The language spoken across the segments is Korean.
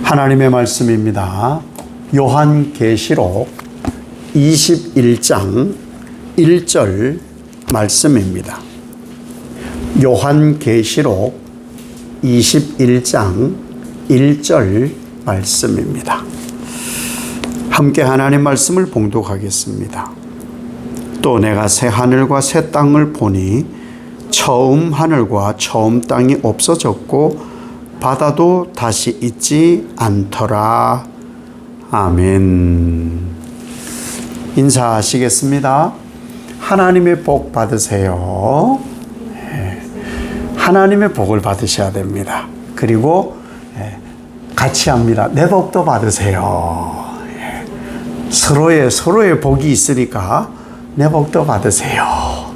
하나님의 말씀입니다. 요한계시록 21장 1절 말씀입니다. 요한계시록 21장 1절 말씀입니다. 함께 하나님 말씀을 봉독하겠습니다. 또 내가 새 하늘과 새 땅을 보니 처음 하늘과 처음 땅이 없어졌고 바다도 다시 있지 않더라. 아멘. 인사하시겠습니다. 하나님의 복 받으세요. 하나님의 복을 받으셔야 됩니다. 그리고 같이 합니다. 내 복도 받으세요. 서로의 복이 있으니까 내 복도 받으세요.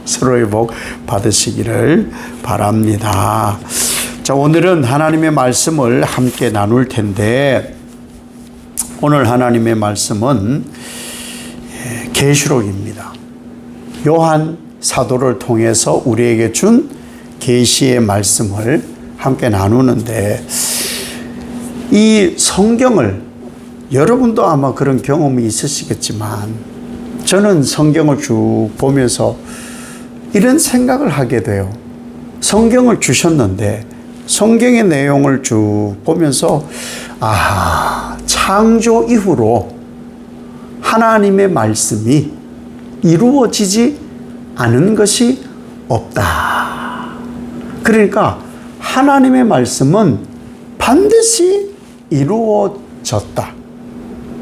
서로의 복 받으시기를 바랍니다. 자, 오늘은 하나님의 말씀을 함께 나눌 텐데, 오늘 하나님의 말씀은 계시록입니다. 요한 사도를 통해서 우리에게 준 계시의 말씀을 함께 나누는데, 이 성경을 여러분도 아마 그런 경험이 있으시겠지만, 저는 성경을 쭉 보면서 이런 생각을 하게 돼요. 성경을 주셨는데 성경의 내용을 쭉 보면서 창조 이후로 하나님의 말씀이 이루어지지 않은 것이 없다. 그러니까 하나님의 말씀은 반드시 이루어졌다.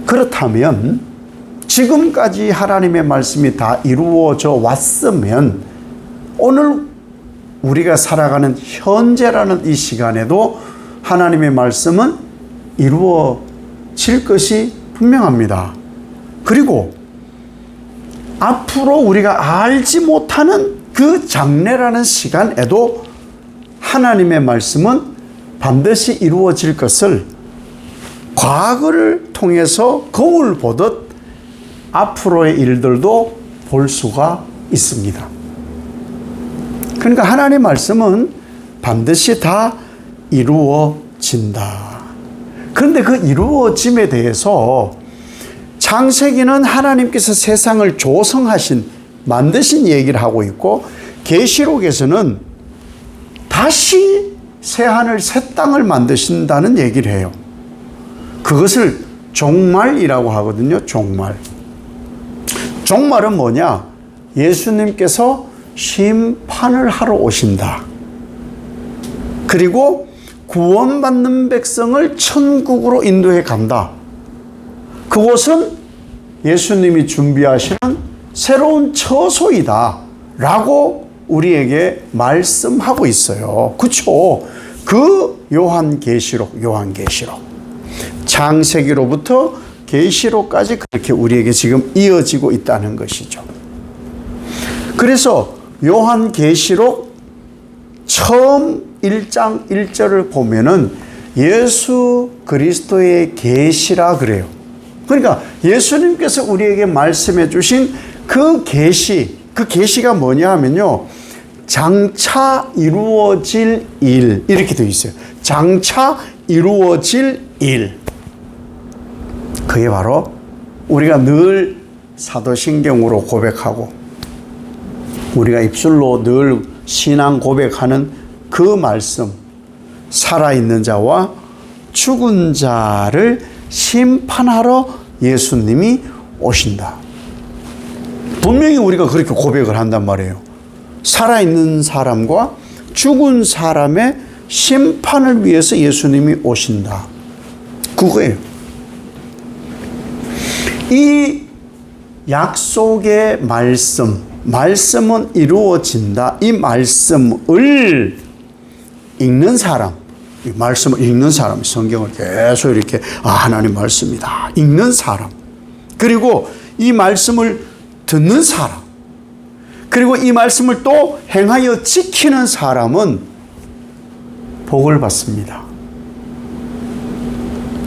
그렇다면 지금까지 하나님의 말씀이 다 이루어져 왔으면 오늘 우리가 살아가는 현재라는 이 시간에도 하나님의 말씀은 이루어질 것이 분명합니다. 그리고 앞으로 우리가 알지 못하는 그 장래라는 시간에도 하나님의 말씀은 반드시 이루어질 것을 과거를 통해서 거울 보듯 앞으로의 일들도 볼 수가 있습니다. 그러니까 하나님의 말씀은 반드시 다 이루어진다. 그런데 그 이루어짐에 대해서 창세기는 하나님께서 세상을 조성하신, 만드신 얘기를 하고 있고, 계시록에서는 다시 새하늘 새 땅을 만드신다는 얘기를 해요. 그것을 종말이라고 하거든요. 종말. 종말은 뭐냐? 예수님께서 심판을 하러 오신다. 그리고 구원받는 백성을 천국으로 인도해 간다. 그곳은 예수님이 준비하시는 새로운 처소이다 라고 우리에게 말씀하고 있어요. 그렇죠? 그 요한계시록 창세기로부터 계시록까지 그렇게 우리에게 지금 이어지고 있다는 것이죠. 그래서 요한계시록 처음 1장 1절을 보면은 예수 그리스도의 계시라 그래요. 그러니까 예수님께서 우리에게 말씀해 주신 그 계시가 뭐냐 하면요, 장차 이루어질 일, 이렇게 되어 있어요. 장차 이루어질 일. 그게 바로 우리가 늘 사도신경으로 고백하고 우리가 입술로 늘 신앙 고백하는 그 말씀, 살아있는 자와 죽은 자를 심판하러 예수님이 오신다. 분명히 우리가 그렇게 고백을 한단 말이에요. 살아있는 사람과 죽은 사람의 심판을 위해서 예수님이 오신다. 그거예요. 이 약속의 말씀은 이루어진다. 이 말씀을 읽는 사람, 이 말씀을 읽는 사람, 성경을 계속 이렇게 하나님 말씀이다 읽는 사람, 그리고 이 말씀을 듣는 사람, 그리고 이 말씀을 또 행하여 지키는 사람은 복을 받습니다.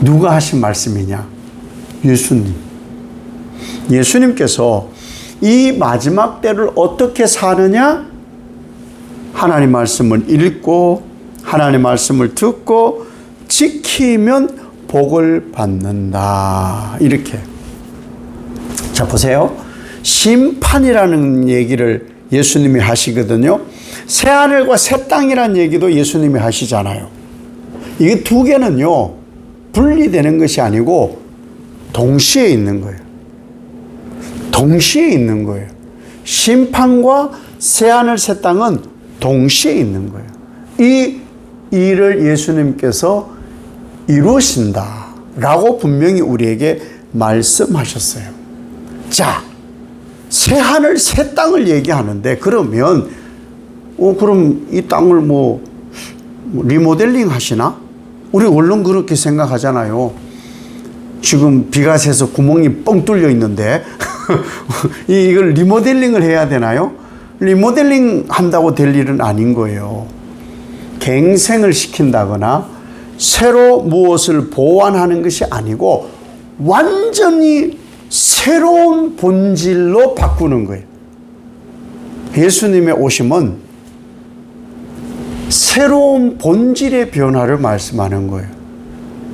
누가 하신 말씀이냐? 예수님께서 이 마지막 때를 어떻게 사느냐? 하나님 말씀을 읽고 하나님 말씀을 듣고 지키면 복을 받는다. 이렇게. 자, 보세요. 심판이라는 얘기를 예수님이 하시거든요. 새하늘과 새 땅이라는 얘기도 예수님이 하시잖아요. 이게 두 개는요, 분리되는 것이 아니고 동시에 있는 거예요. 동시에 있는 거예요. 심판과 새하늘 새 땅은 동시에 있는 거예요. 이 일을 예수님께서 이루신다라고 분명히 우리에게 말씀하셨어요. 자, 새하늘 새 땅을 얘기하는데, 그러면 그럼 이 땅을 리모델링 하시나? 우리 얼른 그렇게 생각하잖아요. 지금 비가 새서 구멍이 뻥 뚫려 있는데 이걸 리모델링을 해야 되나요? 리모델링 한다고 될 일은 아닌 거예요. 갱생을 시킨다거나 새로 무엇을 보완하는 것이 아니고 완전히 새로운 본질로 바꾸는 거예요. 예수님의 오심은 새로운 본질의 변화를 말씀하는 거예요.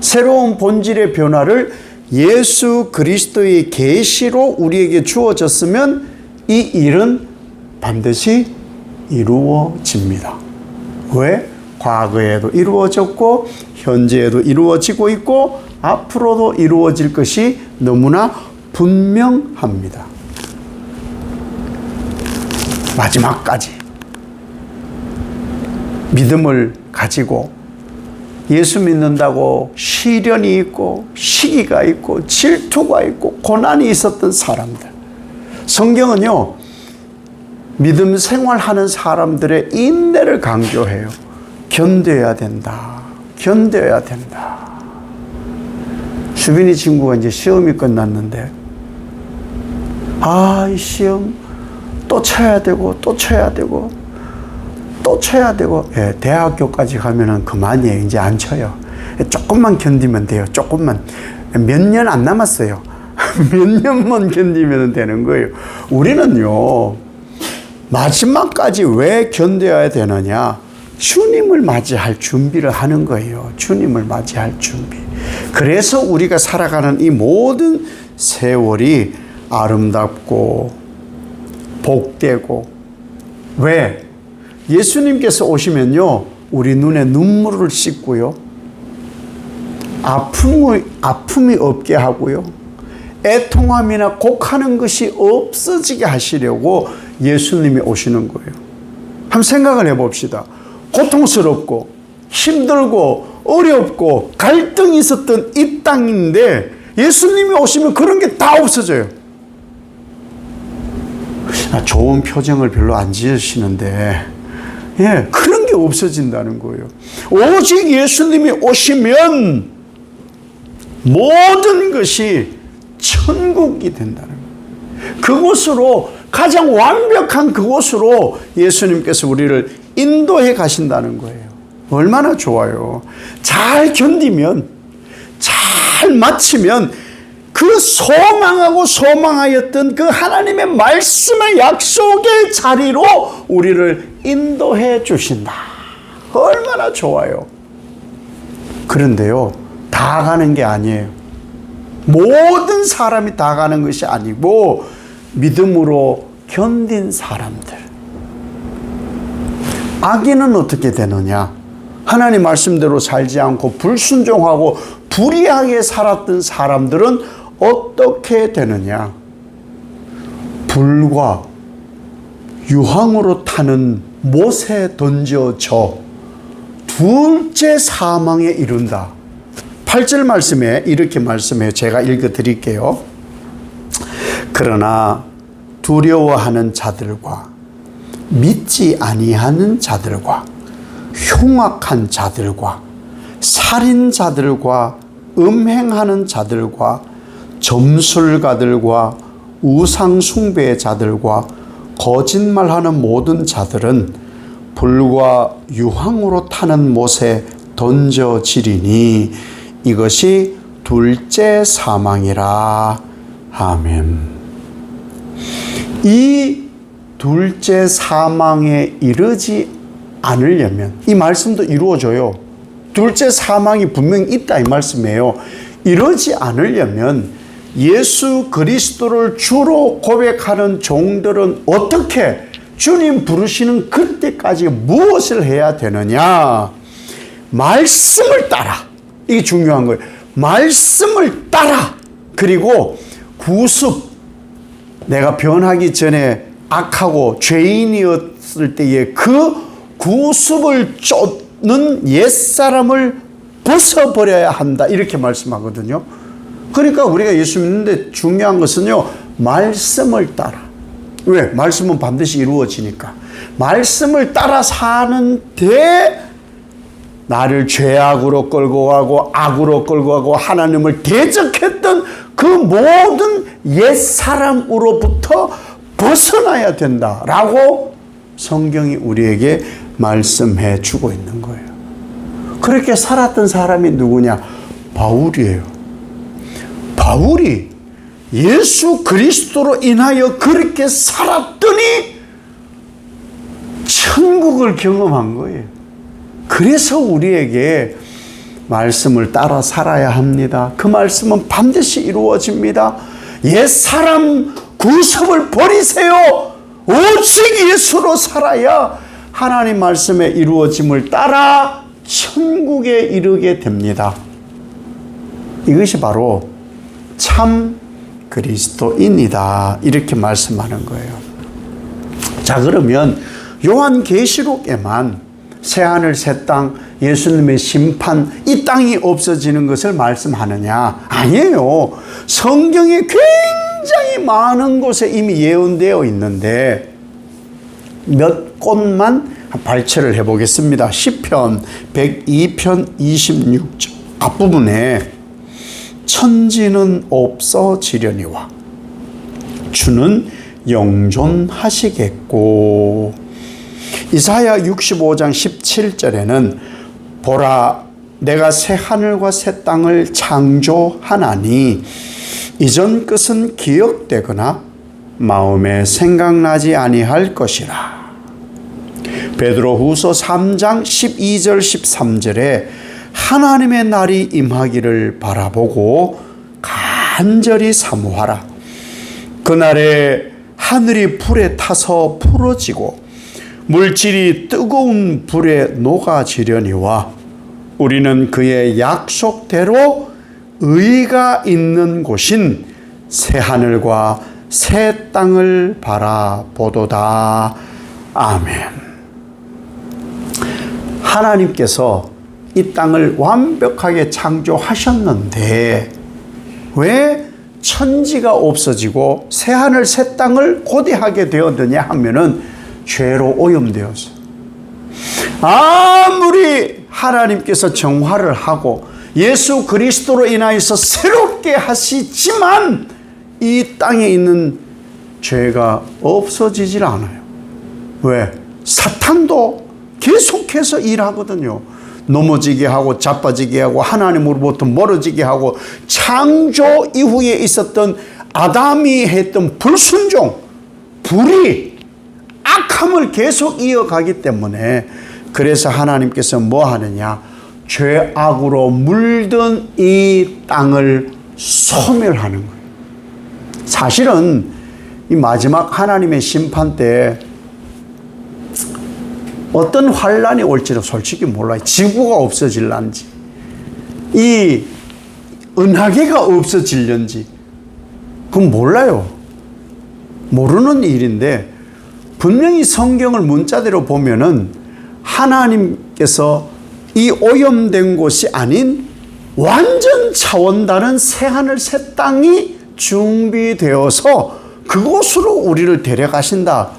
새로운 본질의 변화를 예수 그리스도의 계시로 우리에게 주어졌으면 이 일은 반드시 이루어집니다. 왜? 과거에도 이루어졌고 현재에도 이루어지고 있고 앞으로도 이루어질 것이 너무나 분명합니다. 마지막까지 믿음을 가지고 예수 믿는다고 시련이 있고 시기가 있고 질투가 있고 고난이 있었던 사람들, 성경은요 믿음 생활하는 사람들의 인내를 강조해요. 견뎌야 된다. 견뎌야 된다. 수빈이 친구가 이제 시험이 끝났는데 이 시험 또 쳐야 되고 또 쳐야 되고 또 쳐야 되고, 예, 대학교까지 가면은 그만이에요. 이제 안 쳐요. 조금만 견디면 돼요. 조금만. 몇 년 안 남았어요. 몇 년만 견디면 되는 거예요. 우리는요, 마지막까지 왜 견뎌야 되느냐? 주님을 맞이할 준비를 하는 거예요. 주님을 맞이할 준비. 그래서 우리가 살아가는 이 모든 세월이 아름답고 복되고, 왜? 예수님께서 오시면요, 우리 눈에 눈물을 씻고요, 아픔이 없게 하고요, 애통함이나 곡하는 것이 없어지게 하시려고 예수님이 오시는 거예요. 한번 생각을 해봅시다. 고통스럽고 힘들고 어렵고 갈등이 있었던 이 땅인데 예수님이 오시면 그런 게 다 없어져요. 좋은 표정을 별로 안 지으시는데, 예, 그런 게 없어진다는 거예요. 오직 예수님이 오시면 모든 것이 천국이 된다는 거예요. 그곳으로, 가장 완벽한 그곳으로 예수님께서 우리를 인도해 가신다는 거예요. 얼마나 좋아요. 잘 견디면, 잘 마치면 그 소망하고 소망하였던 그 하나님의 말씀의 약속의 자리로 우리를 인도해 주신다. 얼마나 좋아요. 그런데요, 다 가는 게 아니에요. 모든 사람이 다 가는 것이 아니고 믿음으로 견딘 사람들. 악인은 어떻게 되느냐? 하나님 말씀대로 살지 않고 불순종하고 불의하게 살았던 사람들은 어떻게 되느냐? 불과 유황으로 타는 못에 던져져 둘째 사망에 이른다. 8절 말씀에 이렇게 말씀해요. 제가 읽어드릴게요. 그러나 두려워하는 자들과 믿지 아니하는 자들과 흉악한 자들과 살인자들과 음행하는 자들과 점술가들과 우상숭배자들과 거짓말하는 모든 자들은 불과 유황으로 타는 못에 던져지리니 이것이 둘째 사망이라. 아멘. 이 둘째 사망에 이르지 않으려면, 이 말씀도 이루어져요. 둘째 사망이 분명히 있다 이 말씀이에요. 이러지 않으려면 예수 그리스도를 주로 고백하는 종들은 어떻게 주님 부르시는 그때까지 무엇을 해야 되느냐? 말씀을 따라. 이게 중요한 거예요. 말씀을 따라. 그리고 구습. 내가 변하기 전에 악하고 죄인이었을 때의 그 구습을 쫓는 옛사람을 벗어버려야 한다. 이렇게 말씀하거든요. 그러니까 우리가 예수 믿는데 중요한 것은요, 말씀을 따라. 왜? 말씀은 반드시 이루어지니까. 말씀을 따라 사는데 나를 죄악으로 끌고 가고 악으로 끌고 가고 하나님을 대적했던 그 모든 옛사람으로부터 벗어나야 된다라고 성경이 우리에게 말씀해 주고 있는 거예요. 그렇게 살았던 사람이 누구냐? 바울이에요. 바울이 예수 그리스도로 인하여 그렇게 살았더니 천국을 경험한 거예요. 그래서 우리에게 말씀을 따라 살아야 합니다. 그 말씀은 반드시 이루어집니다. 옛사람 구습을 버리세요. 오직 예수로 살아야 하나님 말씀의 이루어짐을 따라 천국에 이르게 됩니다. 이것이 바로 참 그리스도인이다. 이렇게 말씀하는 거예요. 자, 그러면 요한계시록에만 새하늘 새 땅, 예수님의 심판, 이 땅이 없어지는 것을 말씀하느냐? 아니에요. 성경에 굉장히 많은 곳에 이미 예언되어 있는데 몇 곳만 발췌를 해보겠습니다. 시편 102편 26절 앞부분에 천지는 없어지려니와 주는 영존하시겠고, 이사야 65장 17절에는 보라 내가 새 하늘과 새 땅을 창조하나니 이전 것은 기억되거나 마음에 생각나지 아니할 것이라. 베드로후서 3장 12절 13절에 하나님의 날이 임하기를 바라보고 간절히 사모하라. 그날에 하늘이 불에 타서 풀어지고 물질이 뜨거운 불에 녹아지려니와 우리는 그의 약속대로 의가 있는 곳인 새 하늘과 새 땅을 바라보도다. 아멘. 하나님께서 이 땅을 완벽하게 창조하셨는데 왜 천지가 없어지고 새 하늘 새 땅을 고대하게 되었느냐 하면은 죄로 오염되었어요. 아무리 하나님께서 정화를 하고 예수 그리스도로 인하여서 새롭게 하시지만 이 땅에 있는 죄가 없어지질 않아요. 왜? 사탄도 계속해서 일하거든요. 넘어지게 하고 자빠지게 하고 하나님으로부터 멀어지게 하고 창조 이후에 있었던 아담이 했던 불순종, 불의, 악함을 계속 이어가기 때문에 그래서 하나님께서 뭐 하느냐? 죄악으로 물든 이 땅을 소멸하는 거예요. 사실은 이 마지막 하나님의 심판 때 어떤 환란이 올지는 솔직히 몰라요. 지구가 없어질런지, 이 은하계가 없어질런지 그건 몰라요. 모르는 일인데 분명히 성경을 문자대로 보면은 하나님께서 이 오염된 곳이 아닌 완전 차원 다른 새하늘 새 땅이 준비되어서 그곳으로 우리를 데려가신다.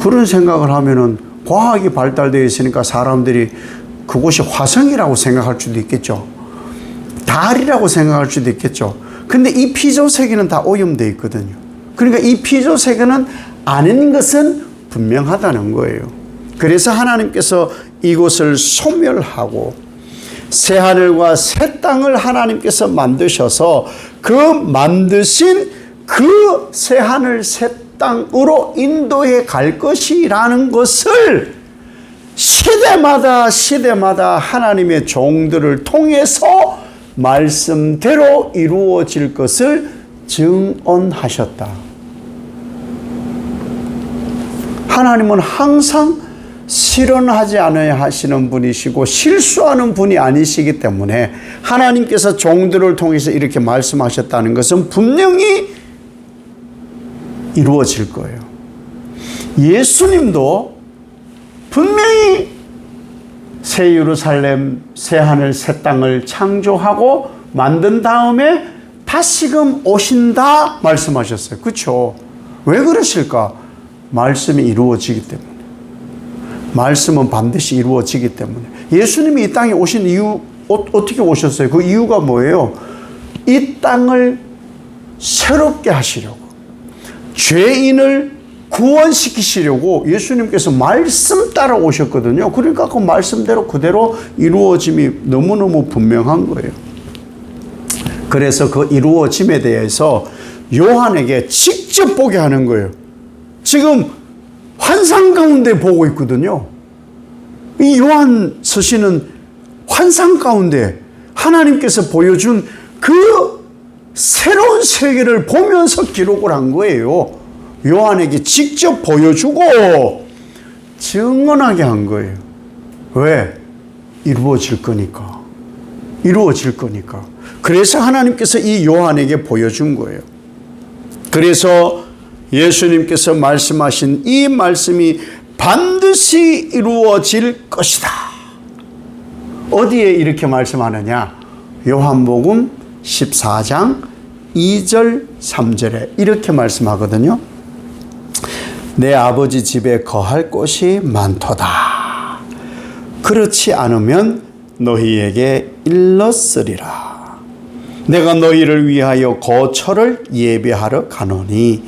그런 생각을 하면은 과학이 발달되어 있으니까 사람들이 그곳이 화성이라고 생각할 수도 있겠죠. 달이라고 생각할 수도 있겠죠. 근데 이 피조세계는 다 오염되어 있거든요. 그러니까 이 피조세계는 아닌 것은 분명하다는 거예요. 그래서 하나님께서 이곳을 소멸하고 새하늘과 새 땅을 하나님께서 만드셔서 그 만드신 그 새하늘 새 땅으로 인도해 갈 것이라는 것을 시대마다 하나님의 종들을 통해서 말씀대로 이루어질 것을 증언하셨다. 하나님은 항상 실현하지 않아야 하시는 분이시고 실수하는 분이 아니시기 때문에 하나님께서 종들을 통해서 이렇게 말씀하셨다는 것은 분명히 이루어질 거예요. 예수님도 분명히 새 예루살렘, 새 하늘, 새 땅을 창조하고 만든 다음에 다시금 오신다 말씀하셨어요. 그렇죠? 왜 그러실까? 말씀이 이루어지기 때문에. 말씀은 반드시 이루어지기 때문에. 예수님이 이 땅에 오신 이유, 어떻게 오셨어요? 그 이유가 뭐예요? 이 땅을 새롭게 하시려고, 죄인을 구원시키시려고 예수님께서 말씀 따라 오셨거든요. 그러니까 그 말씀대로 그대로 이루어짐이 너무너무 분명한 거예요. 그래서 그 이루어짐에 대해서 요한에게 직접 보게 하는 거예요. 지금 환상 가운데 보고 있거든요. 이 요한 서신은 환상 가운데 하나님께서 보여준 그 새로운 세계를 보면서 기록을 한 거예요. 요한에게 직접 보여주고 증언하게 한 거예요. 왜? 이루어질 거니까. 이루어질 거니까. 그래서 하나님께서 이 요한에게 보여준 거예요. 그래서 예수님께서 말씀하신 이 말씀이 반드시 이루어질 것이다. 어디에 이렇게 말씀하느냐? 요한복음 14장 2절 3절에 이렇게 말씀하거든요. 내 아버지 집에 거할 곳이 많도다. 그렇지 않으면 너희에게 일렀으리라. 내가 너희를 위하여 거처를 예비하러 가노니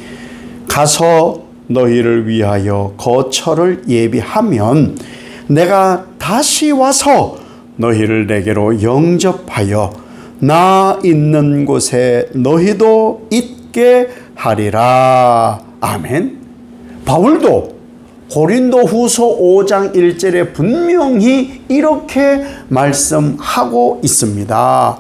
가서 너희를 위하여 거처를 예비하면 내가 다시 와서 너희를 내게로 영접하여 나 있는 곳에 너희도 있게 하리라. 아멘. 바울도 고린도 후서 5장 1절에 분명히 이렇게 말씀하고 있습니다.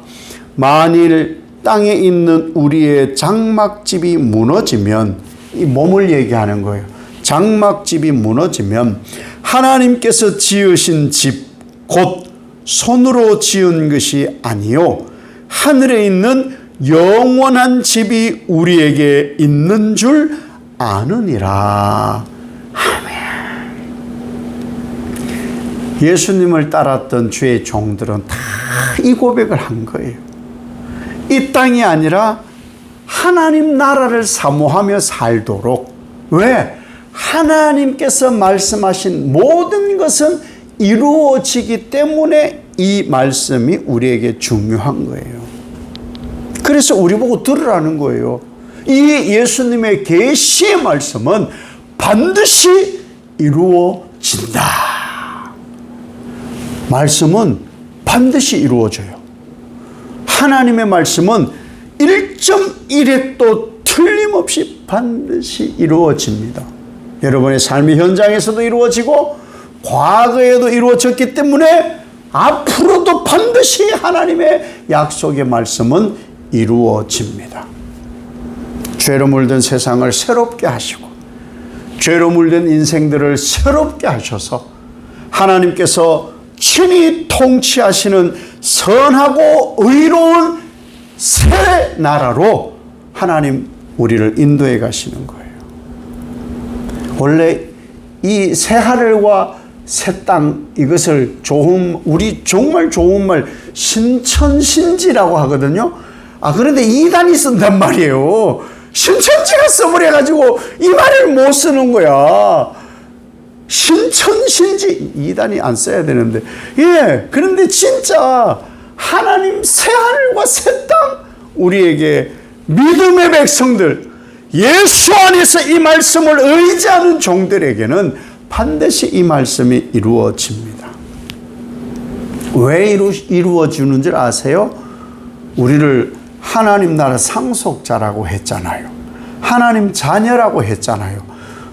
만일 땅에 있는 우리의 장막집이 무너지면, 이 몸을 얘기하는 거예요. 장막집이 무너지면 하나님께서 지으신 집, 곧 손으로 지은 것이 아니요 하늘에 있는 영원한 집이 우리에게 있는 줄 아느니라. 아멘. 예수님을 따랐던 주의 종들은 다 이 고백을 한 거예요. 이 땅이 아니라 하나님 나라를 사모하며 살도록. 왜? 하나님께서 말씀하신 모든 것은 이루어지기 때문에 이 말씀이 우리에게 중요한 거예요. 그래서 우리 보고 들으라는 거예요. 이 예수님의 계시의 말씀은 반드시 이루어진다. 말씀은 반드시 이루어져요. 하나님의 말씀은 1.1획도 틀림없이 반드시 이루어집니다. 여러분의 삶의 현장에서도 이루어지고 과거에도 이루어졌기 때문에 앞으로도 반드시 하나님의 약속의 말씀은 이루어집니다. 죄로 물든 세상을 새롭게 하시고 죄로 물든 인생들을 새롭게 하셔서 하나님께서 친히 통치하시는 선하고 의로운 새 나라로 하나님 우리를 인도해 가시는 거예요. 원래 이 새 하늘과 새 땅, 이것을 우리 정말 좋은 말 신천신지라고 하거든요. 그런데 이단이 쓴단 말이에요. 신천지가 써버려가지고 이 말을 못 쓰는 거야. 신천신지, 이단이 안 써야 되는데. 그런데 진짜 하나님 새 하늘과 새 땅, 우리에게 믿음의 백성들, 예수 안에서 이 말씀을 의지하는 종들에게는 반드시 이 말씀이 이루어집니다. 왜 이루어지는 줄 아세요? 우리를 하나님 나라 상속자라고 했잖아요. 하나님 자녀라고 했잖아요.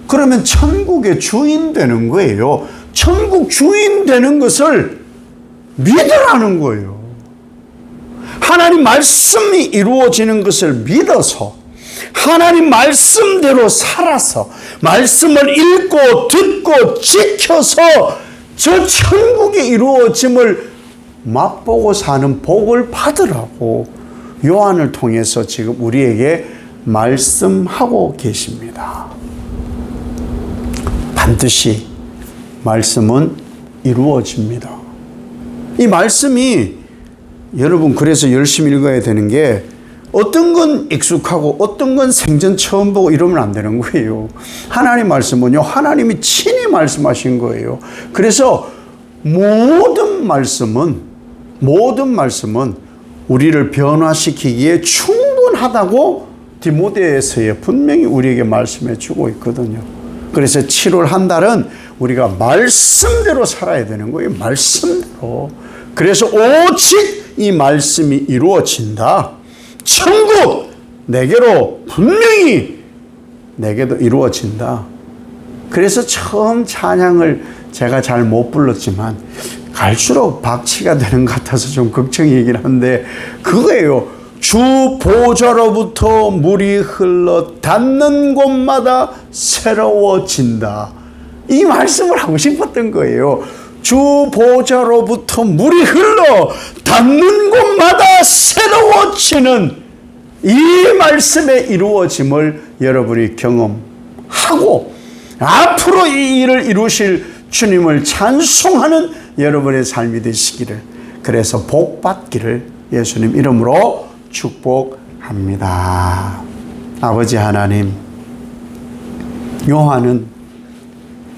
그러면 천국의 주인 되는 거예요. 천국 주인 되는 것을 믿으라는 거예요. 하나님 말씀이 이루어지는 것을 믿어서 하나님 말씀대로 살아서 말씀을 읽고 듣고 지켜서 저 천국이 이루어짐을 맛보고 사는 복을 받으라고 요한을 통해서 지금 우리에게 말씀하고 계십니다. 반드시 말씀은 이루어집니다. 이 말씀이 여러분 그래서 열심히 읽어야 되는 게 어떤 건 익숙하고 어떤 건 생전 처음 보고 이러면 안 되는 거예요. 하나님 말씀은요, 하나님이 친히 말씀하신 거예요. 그래서 모든 말씀은 우리를 변화시키기에 충분하다고 디모데에서에 분명히 우리에게 말씀해 주고 있거든요. 그래서 7월 한 달은 우리가 말씀대로 살아야 되는 거예요. 말씀대로. 그래서 오직 이 말씀이 이루어진다. 천국 내게로 분명히 내게도 이루어진다. 그래서 처음 찬양을 제가 잘 못 불렀지만 갈수록 박치가 되는 것 같아서 좀 걱정이긴 한데 그거예요. 주 보좌로부터 물이 흘러 닿는 곳마다 새로워진다. 이 말씀을 하고 싶었던 거예요. 주 보좌로부터 물이 흘러 닿는 곳마다 새로워지는 이 말씀의 이루어짐을 여러분이 경험하고 앞으로 이 일을 이루실 주님을 찬송하는 여러분의 삶이 되시기를, 그래서 복 받기를 예수님 이름으로 축복합니다. 아버지 하나님, 요한은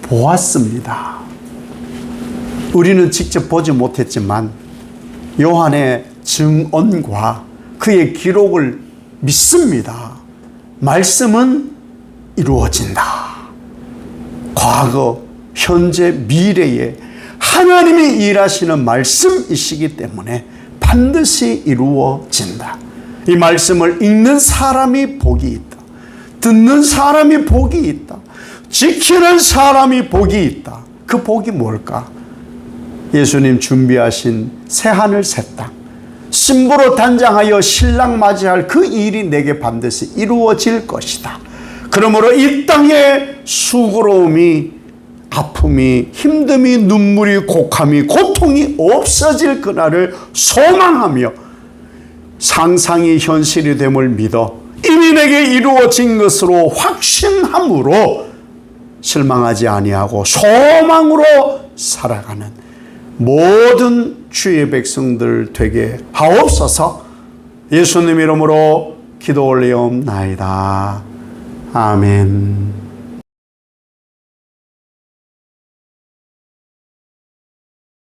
보았습니다. 우리는 직접 보지 못했지만 요한의 증언과 그의 기록을 믿습니다. 말씀은 이루어진다. 과거, 현재, 미래에 하나님이 일하시는 말씀이시기 때문에 반드시 이루어진다. 이 말씀을 읽는 사람이 복이 있다. 듣는 사람이 복이 있다. 지키는 사람이 복이 있다. 그 복이 뭘까? 예수님 준비하신 새하늘 새 땅, 신부로 단장하여 신랑 맞이할 그 일이 내게 반드시 이루어질 것이다. 그러므로 이 땅에 수고로움이, 아픔이, 힘듦이, 눈물이, 곡함이, 고통이 없어질 그날을 소망하며 상상이 현실이 됨을 믿어 이미 내게 이루어진 것으로 확신함으로 실망하지 아니하고 소망으로 살아가는 모든 주의 백성들 되게 하옵소서. 예수님 이름으로 기도 올리옵나이다. 아멘.